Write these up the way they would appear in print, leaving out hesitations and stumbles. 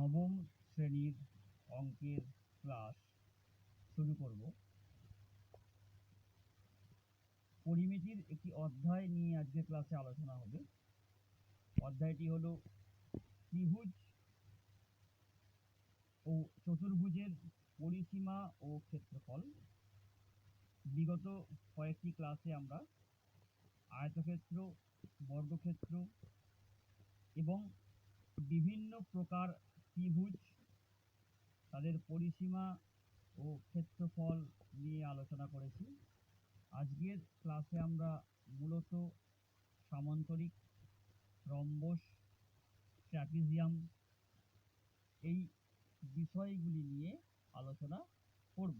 নবম শ্রেণীর অঙ্কের ক্লাস শুরু করব। পরিমিতির একটি অধ্যায় নিয়ে আজকে ক্লাসে আলোচনা হবে। অধ্যায়টি হলো ত্রিভুজ ও চতুর্ভুজের পরিসীমা ও ক্ষেত্রফল। বিগত কয়েকটি ক্লাসে আমরা আয়তক্ষেত্র, বর্গক্ষেত্র এবং বিভিন্ন প্রকার ত্রিভুজ, তাদের পরিসীমা ও ক্ষেত্রফল নিয়ে আলোচনা করেছি। আজকের ক্লাসে আমরা মূলত সামান্তরিক, রম্বস, ট্র্যাপিজিয়াম এই বিষয়গুলি নিয়ে আলোচনা করব।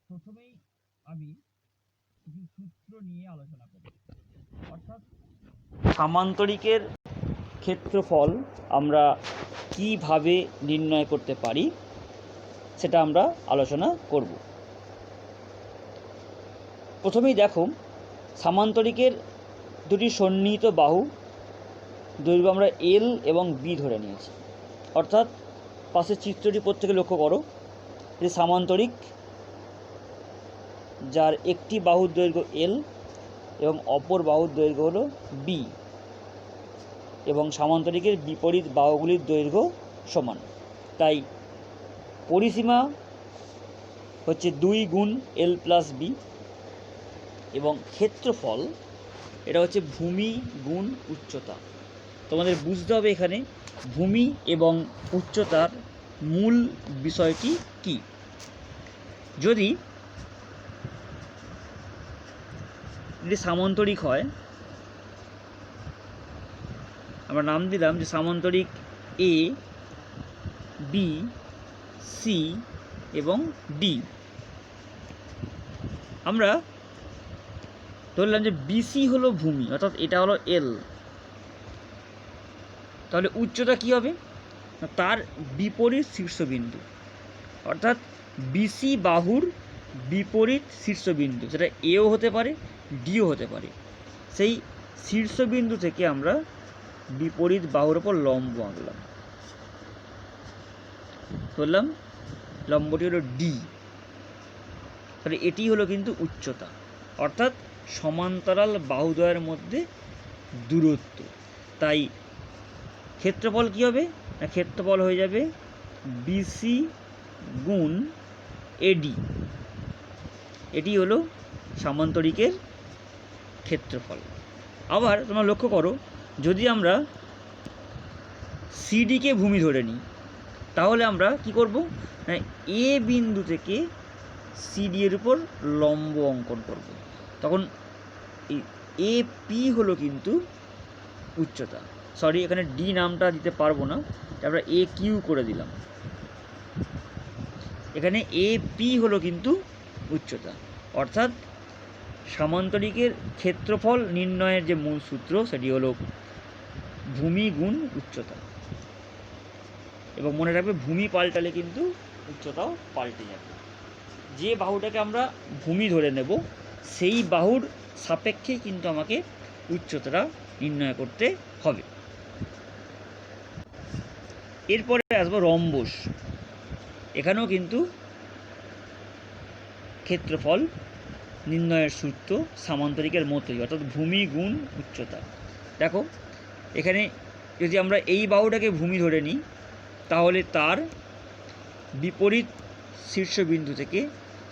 প্রথমেই আমি কিছু সূত্র নিয়ে আলোচনা করব। অর্থাৎ সামান্তরিকের ক্ষেত্রফল আমরা কিভাবে নির্ণয় করতে পারি সেটা আমরা আলোচনা করব। প্রথমেই দেখো, সামান্তরিকের দুটি সন্নিহিত বাহু দৈর্ঘ্য আমরা এল এবং বি ধরে নিয়েছি। অর্থাৎ পাশের চিত্রটি প্রত্যেকে লক্ষ্য করো, যে সামান্তরিক যার একটি বাহুর দৈর্ঘ্য এল এবং অপর বাহুর দৈর্ঘ্য হলো বি, এবং সামান্তরিকের বিপরীত বাহুগুলির দৈর্ঘ্য সমান। তাই পরিসীমা হচ্ছে 2 গুণ এল প্লাস বি, এবং ক্ষেত্রফল এটা হচ্ছে ভূমি গুণ উচ্চতা। তোমাদের বুঝতে হবে এখানে ভূমি এবং উচ্চতার মূল বিষয়টি কি। যদি এটি সামান্তরিক হয়, আমরা নাম দিলাম যে সামান্তরিক এ, বি, সি এবং ডি। আমরা ধরলাম যে বিসি হলো ভূমি, অর্থাৎ এটা হলো এল। তাহলে উচ্চতা কি হবে? তার বিপরীত শীর্ষবিন্দু, অর্থাৎ বিসি বাহুর বিপরীত শীর্ষবিন্দু, সেটা এও হতে পারে, ডিও হতে পারে। সেই শীর্ষবিন্দু থেকে আমরা বিপরীত বাহুর ওপর লম্ব আঁকলাম, ধরলাম লম্বটি হলো ডি। তাহলে এটি হলো কিন্তু উচ্চতা, অর্থাৎ সমান্তরাল বাহুদ্বয়ের মধ্যে দূরত্ব। তাই ক্ষেত্রফল কি হবে? না, ক্ষেত্রফল হয়ে যাবে বিসি গুণ এডি। এটি হলো সামান্তরিকের ক্ষেত্রফল। আবার তোমরা লক্ষ্য করো, যদি আমরা সিডিকে ভূমি ধরে নিই, তাহলে আমরা কি করব? না, এ বিন্দু থেকে সিডি এর উপর লম্ব অঙ্কন করব। তখন এই এ পি হলো কিন্তু উচ্চতা। সরি, এখানে ডি নামটা দিতে পারবো না, আমরা এ কিউ করে দিলাম। এখানে এ পি হলো কিন্তু উচ্চতা। অর্থাৎ সামান্তরিকের ক্ষেত্রফল নির্ণয়ের যে মূল সূত্র সেটি হলো ভূমি গুণ উচ্চতা। এবং মনে রাখবে, ভূমি পাল্টালে কিন্তু উচ্চতাও পাল্টে যাবে। যে বাহুটাকে আমরা ভূমি ধরে নেব সেই বাহুর সাপেক্ষেই কিন্তু আমাকে উচ্চতাটা নির্ণয় করতে হবে। এরপরে আসবো রম্বস। এখানেও কিন্তু ক্ষেত্রফল নির্ণয়ের সূত্র সামান্তরিকের মতোই, অর্থাৎ ভূমি গুণ উচ্চতা। দেখো, এখানে যদি আমরা এই বাহুটাকে ভূমি ধরে নিই, তাহলে তার বিপরীত শীর্ষবিন্দু থেকে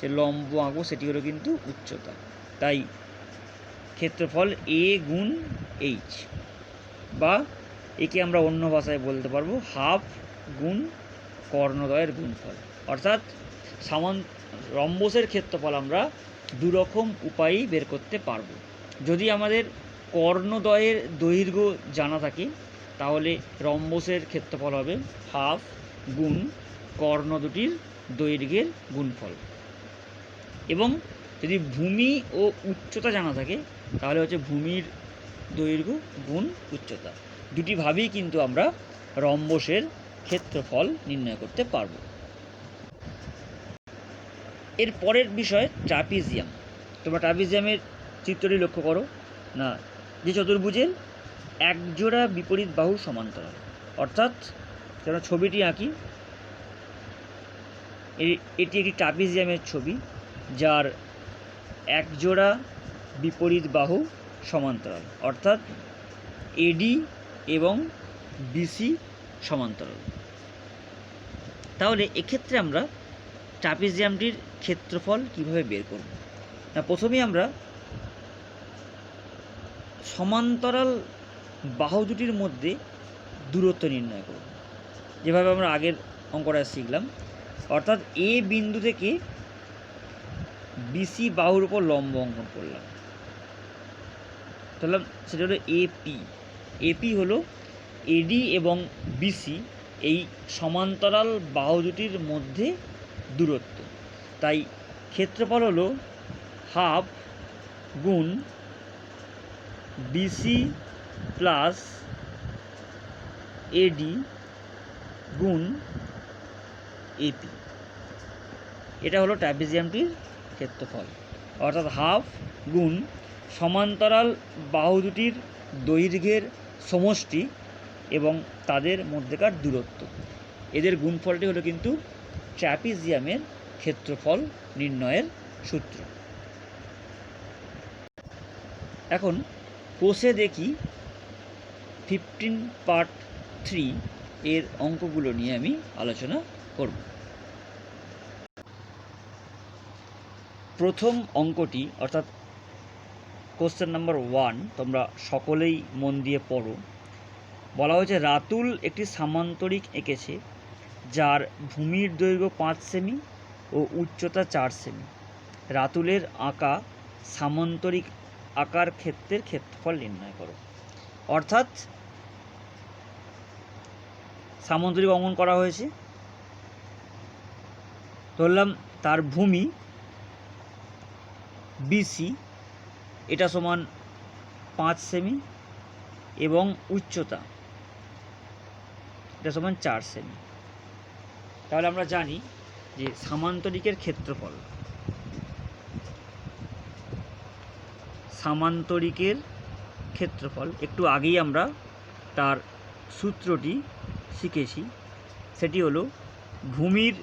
যে লম্ব আঁকবো সেটি হলো কিন্তু উচ্চতা। তাই ক্ষেত্রফল এ গুণ এইচ, বা একে আমরা অন্য ভাষায় বলতে পারবো হাফ গুণ কর্ণদ্বয়ের গুণফল। অর্থাৎ রম্বসের ক্ষেত্রফল আমরা দুরকম উপায়েই বের করতে পারবো। যদি আমাদের কর্ণদ্বয়ের দৈর্ঘ্য জানা থাকে, তাহলে রম্বসের ক্ষেত্রফল হবে হাফ গুণ কর্ণ দুটির দৈর্ঘ্যের গুণফল। এবং যদি ভূমি ও উচ্চতা জানা থাকে, তাহলে হচ্ছে ভূমির দৈর্ঘ্য গুণ উচ্চতা। দুটিভাবেই কিন্তু আমরা রম্বসের ক্ষেত্রফল নির্ণয় করতে পারব। এর পরের বিষয় ট্রাপিজিয়াম। তোমরা ট্রাপিজিয়ামের চিত্রটি লক্ষ্য করো না, যে চতুর্ভুজের একজোড়া বিপরীত বাহুর সমান্তরাল। অর্থাৎ যেন ছবিটি আঁকি, এটি একটি ট্রাপিজিয়ামের ছবি যার একজোড়া বিপরীত বাহু সমান্তরাল, অর্থাৎ এডি এবং বিসি সমান্তরাল। তাহলে এক্ষেত্রে আমরা ট্রাপিজিয়ামটির ক্ষেত্রফল কিভাবে বের করব? না, প্রথমেই আমরা সমান্তরাল বাহু দুটির মধ্যে দূরত্ব নির্ণয় করব, যেভাবে আমরা আগের অঙ্কটা শিখলাম। অর্থাৎ এ বিন্দু থেকে বিসি বাহুর উপর লম্ব অঙ্কন করলাম, তাহলে সেটা হলো এপি। এপি হলো এডি এবং বিসি এই সমান্তরাল বাহু দুটির মধ্যে দূরত্ব। তাই ক্ষেত্রফল হলো হাফ গুণ বিসি প্লাস এডি গুণ এপি। এটা হলো ট্রাপিজিয়ামটির ক্ষেত্রফল। অর্থাৎ হাফ গুণ সমান্তরাল বাহু দুটির দৈর্ঘ্যের সমষ্টি এবং তাদের মধ্যেকার দূরত্ব, এদের গুণফলটি হলো কিন্তু ট্রাপিজিয়ামের ক্ষেত্রফল নির্ণয়ের সূত্র। এখন কোষে দেখি 15 পার্ট 3 এর অঙ্কগুলো নিয়ে আমি আলোচনা করব। প্রথম অঙ্কটি অর্থাৎ কোশ্চেন নাম্বার 1 তোমরা সকলেই মন দিয়ে পড়ো। বলা হয়েছে রাতুল একটি সামান্তরিক এঁকেছে যার ভূমির দৈর্ঘ্য 5 সেমি ও উচ্চতা 4 সেমি। রাতুলের আঁকা সামান্তরিক আকার ক্ষেত্রের ক্ষেত্রফল নির্ণয় করো। অর্থাৎ সামান্তরিক অঙ্কন করা হয়েছে, ধরলাম তার ভূমি বিসি, এটা সমান 5 সেমি এবং উচ্চতা এটা সমান 4 সেমি। তাহলে আমরা জানি যে সামান্তরিকের ক্ষেত্রফল, সামান্তরিকের ক্ষেত্রফল একটু আগেই আমরা তার সূত্রটি শিখেছি, সেটি হলো ভূমির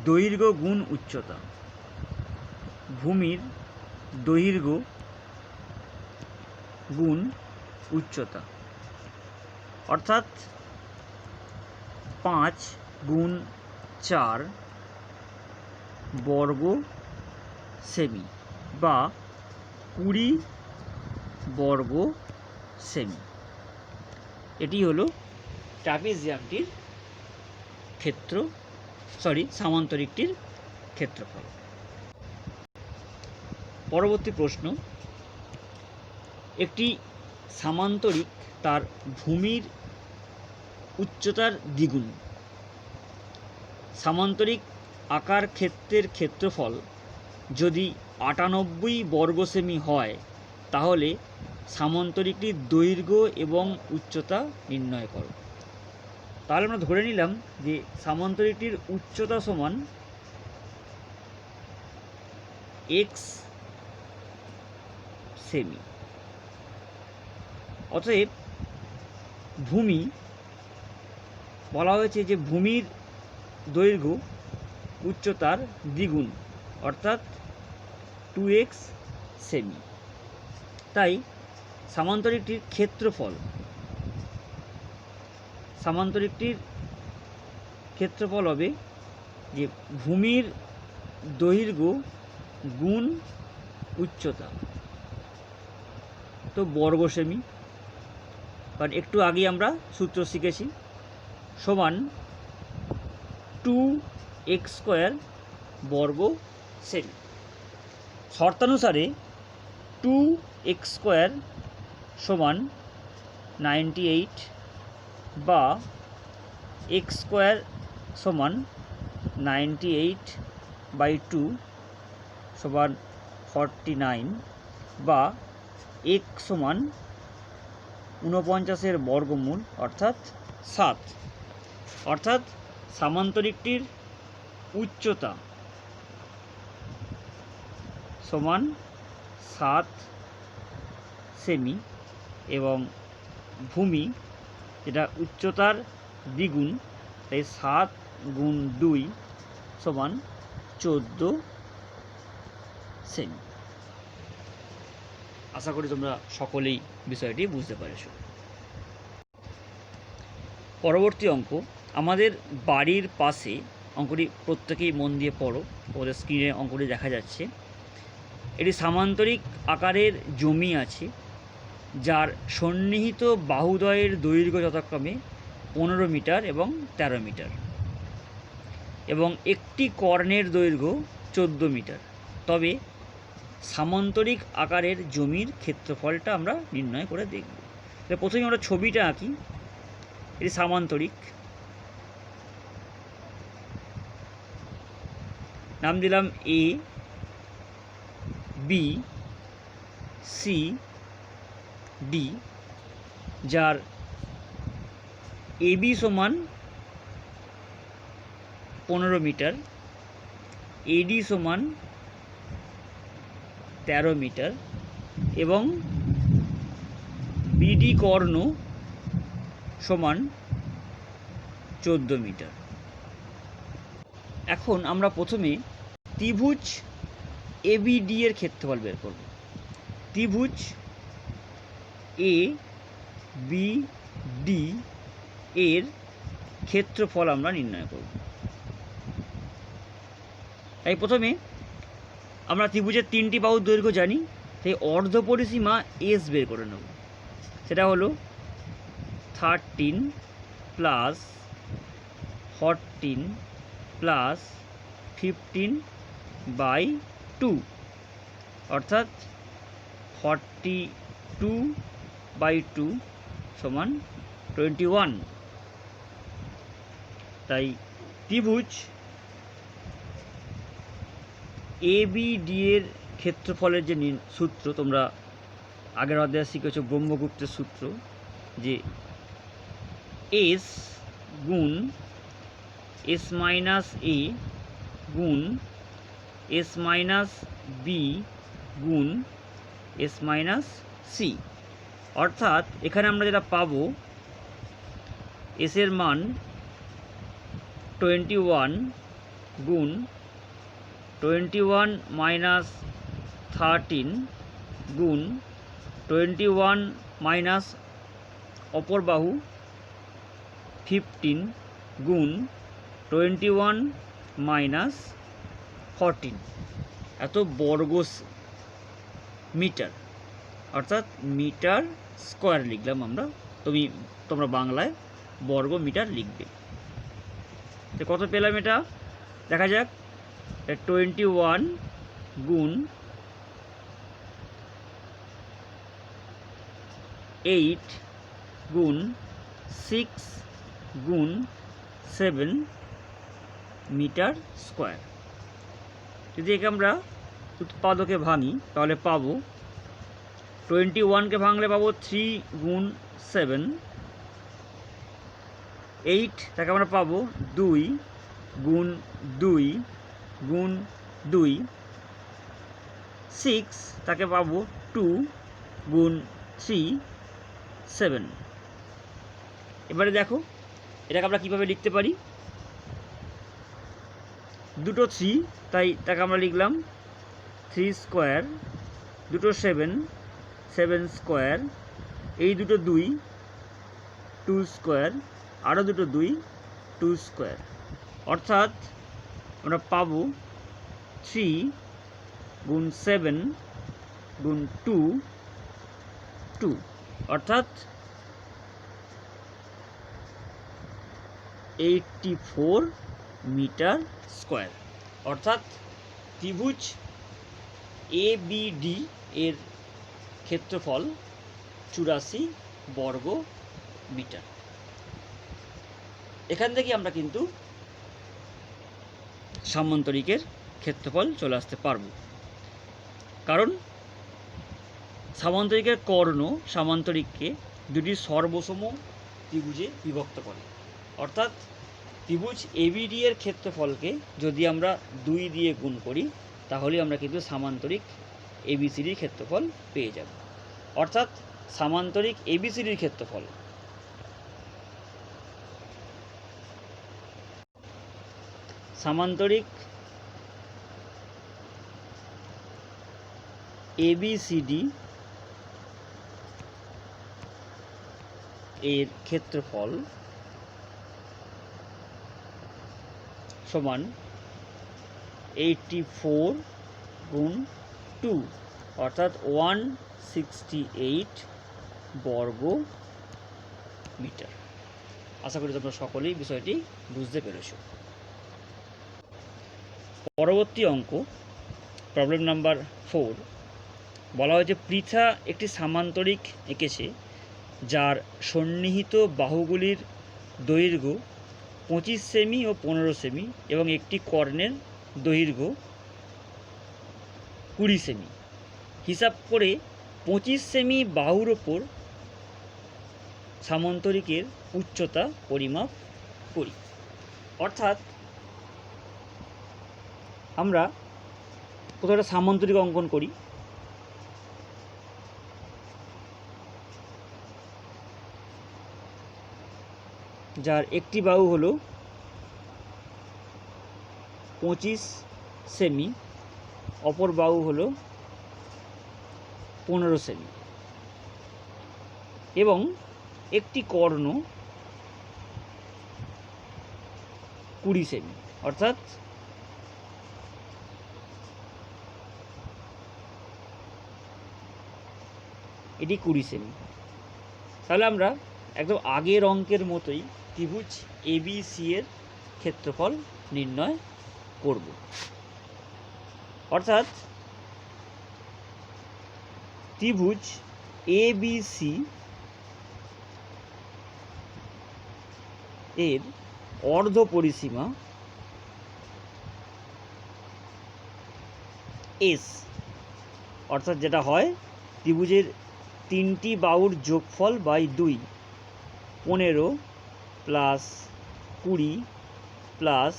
দৈর্ঘ্য গুণ উচ্চতা। ভূমির দৈর্ঘ্য গুণ উচ্চতা, অর্থাৎ 5 গুণ 4 বর্গ সেমি বা 20 বর্গ সেমি। এটি হলো ট্রাপিজিয়ামটির সামান্তরিকটির ক্ষেত্রফল। পরবর্তী প্রশ্ন, একটি সামান্তরিক তার ভূমির উচ্চতার দ্বিগুণ। সামান্তরিক আকার ক্ষেত্রের ক্ষেত্রফল যদি 98 বর্গ সেমি হয় তাহলে সামান্তরিকটির দৈর্ঘ্য এবং উচ্চতা নির্ণয় করো। তাহলে আমরা ধরে নিলাম যে সামান্তরিকটির উচ্চতা সমান x সেমি। অতএব ভূমি বলা হয়েছে যে ভূমির দৈর্ঘ্য উচ্চতার দ্বিগুণ, অর্থাৎ 2x সেমি। তাই সামান্তরিকটির ক্ষেত্রফল হবে যে ভূমির দৈর্ঘ্য গুণ উচ্চতা, তো বর্গ সেমি, কারণ একটু আগে আমরা সূত্র শিখেছি, সমান 2x² বর্গ সেমি। শর্তানুসারে 2x² সমান 98 বা x² সমান 98/2 সমান 49 বা x সমান 49 বর্গমূল অর্থাৎ 7। অর্থাৎ সামান্তরিকটির উচ্চতা সমান 7 সেমি এবং ভূমি, যেটা উচ্চতার দ্বিগুণ, তাই 7 গুণ 2 সমান 14 সেমি। আশা করি তোমরা সকলেই বিষয়টি বুঝতে পেরেছ। পরবর্তী অঙ্ক, আমাদের বাড়ির পাশে, অঙ্কটি প্রত্যেকেই মন দিয়ে পড়ো, ওদের স্ক্রিনে অঙ্কটি দেখা যাচ্ছে। এটি সামান্তরিক আকারের জমি আছে, যার সন্নিহিত বাহুদ্বয়ের দৈর্ঘ্য যথাক্রমে 15 মিটার এবং 13 মিটার, এবং একটি কর্ণের দৈর্ঘ্য 14 মিটার। তবে সামান্তরিক আকারের জমির ক্ষেত্রফলটা আমরা নির্ণয় করে দেখব। প্রথমে আমরা ছবিটা আঁকি। এটি সামান্তরিক, নাম দিলাম এ, বি, সি, ডি, যার এবি সমান 15 মিটার, এডি সমান 13 মিটার এবং বিডি কর্ণ সমান 14 মিটার। এখন আমরা প্রথমে ত্রিভুজ এবিডি এর ক্ষেত্রফল বের করব। ত্রিভুজ এ বি ডি এর ক্ষেত্রফল আমরা নির্ণয় করব। তাই প্রথমে আমরা ত্রিভুজের 3টি বাহুর দৈর্ঘ্য জানি, তাই অর্ধ পরিসীমা এস বের করে নেব। সেটা হলো 13 প্লাস 14 প্লাস 15/2, অর্থাৎ 42/2 সমান 21। তাই ত্রিভুজ এবিডি এর ক্ষেত্রফলের যে সূত্র, তোমরা আগের অধ্যায়ে শিখেছ ব্রহ্মগুপ্তের সূত্র, যে এস গুণ এস মাইনাস এ গুণ এস মাইনাস বি গুণ এস মাইনাস সি। অর্থাৎ এখানে আমরা যেটা পাবো, এস এর মান 21 গুণ 21 মাইনাস 13 গুণ 21 মাইনাস অপর বাহু 15 গুণ 21 মাইনাস 14, এত বর্গ মিটার, অর্থাৎ মিটার স্কোয়ার লিখলাম আমরা। তোমরা বাংলায় বর্গ মিটার লিখবে। তো কত পেলাম এটা দেখা যাক। 21 গুণ 8 গুণ 6 গুণ 7 মিটার স্কোয়ার। যদি একে আমরা উৎপাদকে ভাঙি তাহলে পাবো 21কে ভাঙলে পাবো 3 গুণ 7, 8 তাকে আমরা পাবো 2 গুণ 2 গুণ 2, 6 তাকে পাবো 2 গুণ 3, 7। এবারে দেখো এটাকে আমরা কীভাবে লিখতে পারি। দুটো 3, তাই তাকে আমরা লিখলাম 3 স্কোয়ার, দুটো 7 স্কোয়ার, এই দুটো 2 2 স্কোয়ার, আরও দুটো 2 2 স্কোয়ার। অর্থাৎ আমরা পাবো 3 গুণ 7 গুণ 2 2, অর্থাৎ 84 মিটার স্কোয়ার। অর্থাৎ ত্রিভুজ এবিডি এর ক্ষেত্রফল 84 বর্গ মিটার। এখান থেকে আমরা কিন্তু সামান্তরিকের ক্ষেত্রফল চলে আসতে পারব, কারণ সামান্তরিকের কর্ণ সামান্তরিককে দুটি সর্বসম ত্রিভুজে বিভক্ত করে। অর্থাৎ ত্রিভুজ এবিডি এর ক্ষেত্রফলকে যদি আমরা 2 দিয়ে গুণ করি তাহলে আমরা কিন্তু সামান্তরিক এবিসিডির ক্ষেত্রফল পেয়ে যাব। অর্থাৎ সামান্তরিক এবিসিডির ক্ষেত্রফল। সামান্তরিক এবিসিডি এর ক্ষেত্রফল সমান 84 গুণ 2 অর্থাৎ 168 বর্গ মিটার। আশা করি তোমরা সকলেই বিষয়টি বুঝতে পেরেছ। পরবর্তী অঙ্ক প্রবলেম নাম্বার 4 বলা হয়েছে পৃথা একটি সামান্তরিক এঁকেছে যার সন্নিহিত বাহুগুলির দৈর্ঘ্য 25 সেমি ও 15 সেমি এবং একটি কর্ণের দৈর্ঘ্য 20 সেমি। হিসাব করে 25 সেমি বাহুর ওপর সামান্তরিকের উচ্চতা পরিমাপ করি। অর্থাৎ আমরা কোথাও একটা সামান্তরিক অঙ্কন করি। যার একটি বাহু হলো 25 সেমি, অপর বাহু হলো 15 সেমি এবং একটি কর্ণ 20 সেমি, অর্থাৎ এটি 20 সেমি। তাহলে আমরা একদম আগের অঙ্কের মতোই ত্রিভুজ এবিসি এর ক্ষেত্রফল নির্ণয় করব। অর্থাৎ ত্রিভুজ এবিসি এর অর্ধ পরিসীমা এস, অর্থাৎ যেটা হয় ত্রিভুজের তিনটি বাহুর যোগফল বাই 2, 15 প্লাস 20 প্লাস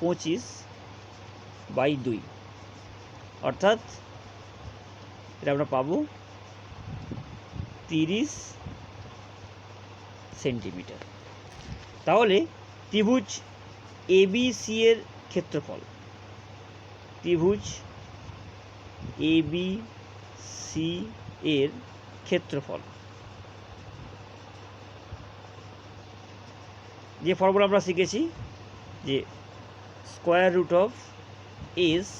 25 বাই 2, অর্থাৎ এটা আমরা পাবো 30 সেন্টিমিটার। তাহলে ত্রিভুজ এবিসি এর ক্ষেত্রফল, ত্রিভুজ এবিসি এর ক্ষেত্রফল যে ফর্মুলা আমরা শিখেছি যে স্কোয়ার রুট অফ এস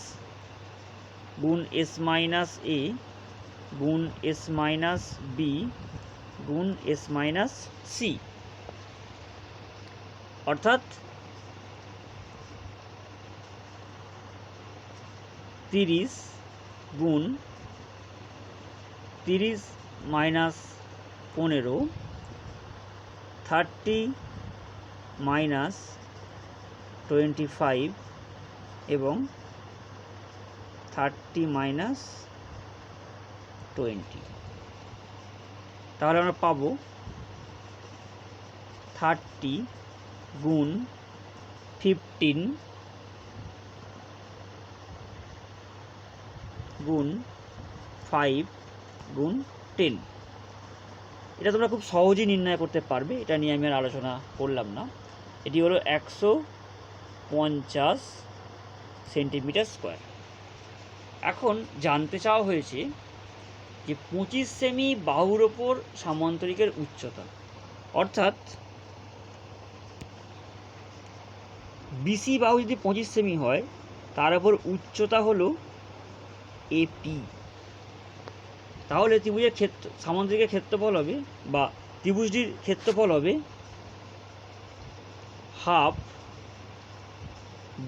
গুণ এস মাইনাস এ গুণ এস মাইনাস বি গুণ এস মাইনাস সি, অর্থাৎ 30 গুণ 30 মাইনাস 15, 30 মাইনাস 25 এবং 30 মাইনাস 20। তাহলে আমরা পাবো 30 গুণ 15 গুণ 5 গুণ 10। এটা তোমরা খুব সহজেই নির্ণয় করতে পারবে, এটা নিয়ে আমি আর আলোচনা করলাম না। এটি হলো 150 সেন্টিমিটার স্কোয়ার। এখন জানতে চাওয়া হয়েছে যে 25 সেমি বাহুর ওপর সামান্তরিকের উচ্চতা, অর্থাৎ বিসি বাহু যদি 25 সেমি হয় তার ওপর উচ্চতা হলো এপি। তাহলে ত্রিভুজের সামান্তরিকের ক্ষেত্রফল হবে বা ত্রিভুজটির ক্ষেত্রফল হবে হাফ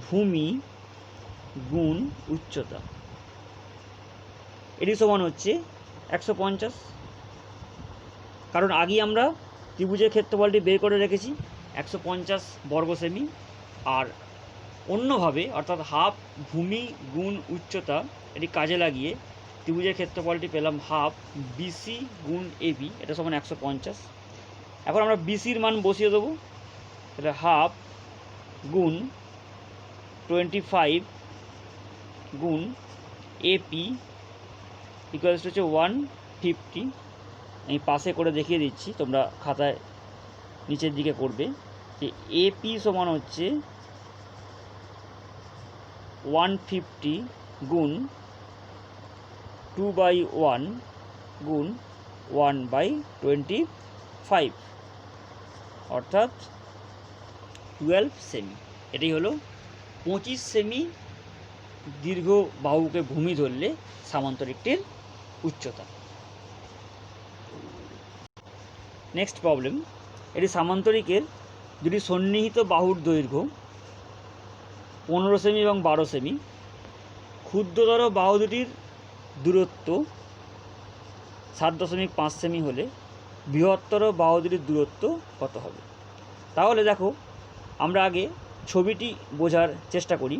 ভূমি গুণ উচ্চতা। এটি সমান হচ্ছে 150, কারণ আগেই আমরা ত্রিভুজের ক্ষেত্রফলটি বের করে রেখেছি 150 বর্গ সেমি। আর অন্যভাবে অর্থাৎ হাফ ভূমি গুণ উচ্চতা এটি কাজে লাগিয়ে ত্রিভুজের ক্ষেত্রফলটি পেলাম হাফ বিসি গুণ এবি, এটা সমান 150। এখন আমরা বিসির মান বসিয়ে দেবো, তাহলে হাফ গুণ 25 গুণ এপি ইকুয়ালস হচ্ছে 150 আমি পাশে করে দেখিয়ে দিচ্ছি, তোমরা খাতায় নিচের দিকে করবে যে এপি সমান হচ্ছে 150 গুণ 2/1 গুণ 1/25 অর্থাৎ 12 সেমি। এটাই হলো 25 সেমি দীর্ঘ বাহুকে ভূমি ধরলে সামান্তরিকটির উচ্চতা। নেক্সট প্রবলেম, এটি সামান্তরিকের দুটি সন্নিহিত বাহুর দৈর্ঘ্য 15 সেমি এবং 12 সেমি, ক্ষুদ্রতর বাহু দুটির দূরত্ব 7.5 সেমি হলে বৃহত্তর বাহু দুটির দূরত্ব কত হবে? তাহলে দেখো, আমরা আগে ছবিটি বোঝার চেষ্টা করি।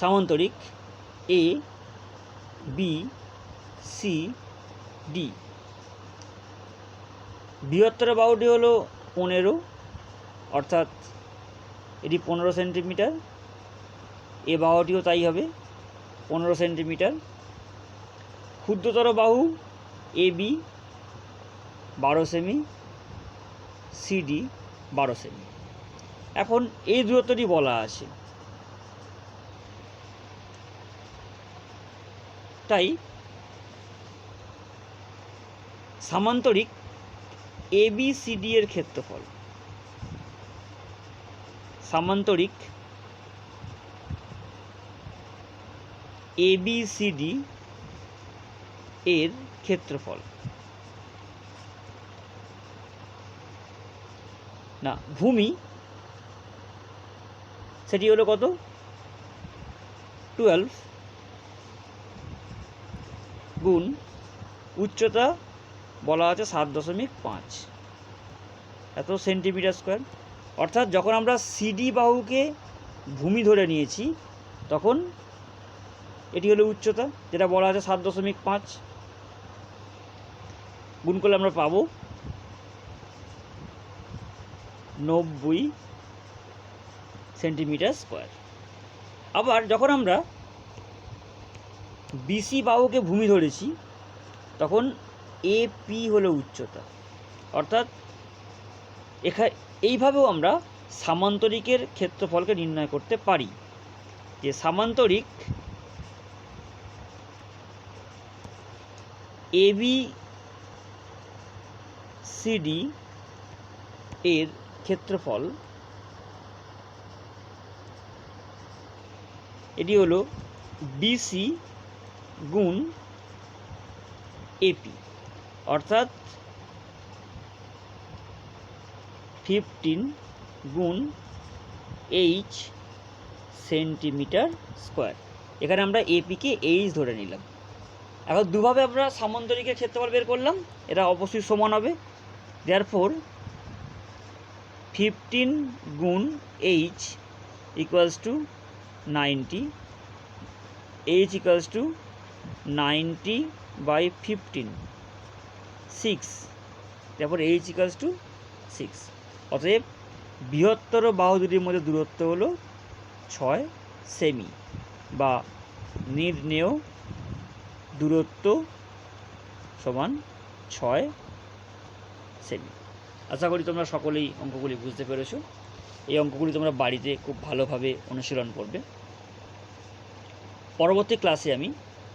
সামান্তরিক এ বি সি ডি, বৃহত্তর বাহুটি হলো 15, অর্থাৎ এটি 15 সেন্টিমিটার, এ বাহুটিও তাই হবে 15 সেন্টিমিটার। ক্ষুদ্রতর বাহু A B 12 semi, CD 12 semi. এখন এই দূরত্বটি বলা আছে, তাই সামান্তরিক এ বি সি ডি এর ক্ষেত্রফল, সামান্তরিক এ বি সি ডি এর ক্ষেত্রফল না ভূমি, সেটি হলো কত? 12 গুণ উচ্চতা বলা আছে 7.5 এত সেন্টিমিটার স্কোয়ার। অর্থাৎ যখন আমরা সিডি বাহুকে ভূমি ধরে নিয়েছি তখন এটি হলো উচ্চতা, যেটা বলা আছে 7.5 গুণ করলে আমরা পাবো 90 সেন্টিমিটার স্কোয়ার। আবার যখন আমরা বিসি বাহুকে ভূমি ধরেছি তখন এপি হলো উচ্চতা, অর্থাৎ এইভাবেও আমরা সামান্তরিকের ক্ষেত্রফলকে নির্ণয় করতে পারি যে সামান্তরিক এবি সিডি এর ক্ষেত্রফল এটি হলো বিসি গুণ এপি, অর্থাৎ 15 গুণ এইচ সেন্টিমিটার স্কোয়ার। এখানে আমরা এপিকে এইচ ধরে নিলাম। এখন দুভাবে আমরা সামান্তরিকের ক্ষেত্রফল বের করলাম, এটা অবশ্যই সমান হবে। দেয়ারফোর 15 গুণ H equals to 90, H equals to 90/15 6, তারপর এইচ ইকুয়ালস টু 6। অতএব বৃহত্তর বাহু দুটির মধ্যে দূরত্ব হলো 6 সেমি বা নির্ণেয় দূরত্ব সমান 6 সেমি। আশা করি তোমরা সকলেই অঙ্কগুলি বুঝতে পেরেছো। এই অঙ্কগুলি তোমরা বাড়িতে খুব ভালোভাবে অনুশীলন করবে। পরবর্তী ক্লাসে আমি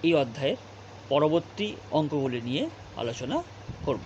এই অধ্যায়ের পরবর্তী অঙ্কগুলি নিয়ে আলোচনা করব।